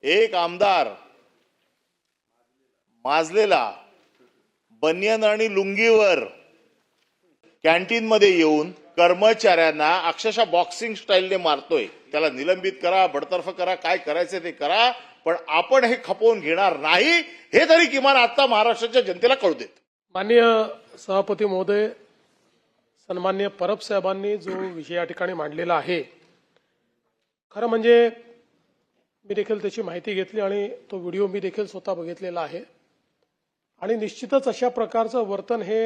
एक आमदार माजलेला बनियन आणि लुंगीवर कॅन्टीन मध्ये येऊन कर्मचाऱ्यांना अक्षरशः बॉक्सिंग स्टाईलने मारतोय। त्याला निलंबित करा, बडतर्फ करा, काय करायचं ते करा, पण आपण हे खपवून घेणार नाही, हे तरी किमान आता महाराष्ट्राच्या जनतेला कळू देत। माननीय सभापती महोदय, सन्माननीय परब साहेबांनी जो विषय या ठिकाणी मांडलेला आहे, खरं म्हणजे मी देखील त्याची माहिती घेतली आणि तो व्हिडिओ मी देखील स्वतः बघितलेला आहे आणि निश्चितच अशा प्रकारचं वर्तन हे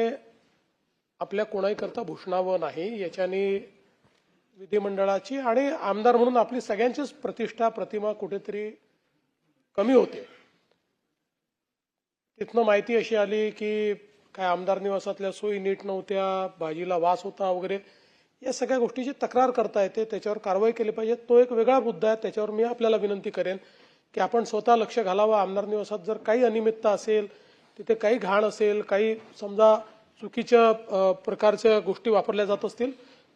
आपल्या कोणाही करता भूषणावं नाही। याच्याने विधिमंडळाची आणि आमदार म्हणून आपली सगळ्यांचीच प्रतिष्ठा प्रतिमा कुठेतरी कमी होते। तिथनं माहिती अशी आली की काय आमदार निवासातल्या सोयी नीट नव्हत्या, भाजीला वास होता वगैरे, या सगळ्या गोष्टीची तक्रार करता येते, त्याच्यावर कारवाई केली पाहिजे। तो एक वेगळा मुद्दा आहे, त्याच्यावर मी आपल्याला विनंती करेन की आपण स्वतः लक्ष घालावं। आमदार निवासात जर काही अनियमितता असेल, तिथे काही घाण असेल, काही समजा चुकीच्या प्रकारच्या गोष्टी वापरल्या जात असतील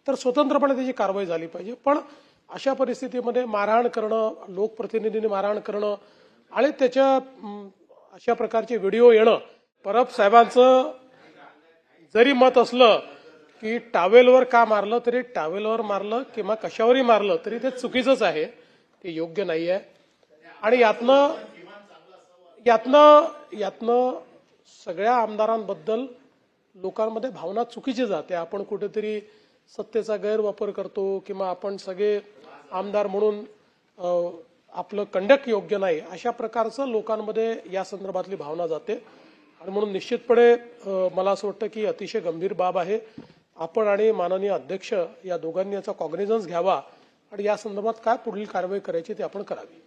तर स्वतंत्रपणे त्याची कारवाई झाली पाहिजे। पण अशा परिस्थितीमध्ये मारहाण करणं, लोकप्रतिनिधींनी मारहाण करणं आणि त्याच्या अशा प्रकारचे व्हिडिओ येणं, परब साहेबांचं जरी मत असलं की टावेलवर का मारलं, तरी टावेलवर मारलं किंवा कशावरही मारलं तरी ते चुकीचंच आहे, ते योग्य नाही आहे। आणि यातनं सगळ्या आमदारांबद्दल लोकांमध्ये भावना चुकीची जाते। आपण कुठेतरी सत्तेचा गैरवापर करतो किंवा आपण सगळे आमदार म्हणून आपलं कंडक्ट योग्य नाही, अशा प्रकारचं लोकांमध्ये या संदर्भातली भावना जाते। आणि म्हणून निश्चितपणे मला असं वाटतं की अतिशय गंभीर बाब आहे। आपण आणि माननीय अध्यक्ष या दोघांनी याचा कॉग्निझन्स घ्यावा आणि या संदर्भात काय पुढील कारवाई करायची ते आपण करावी।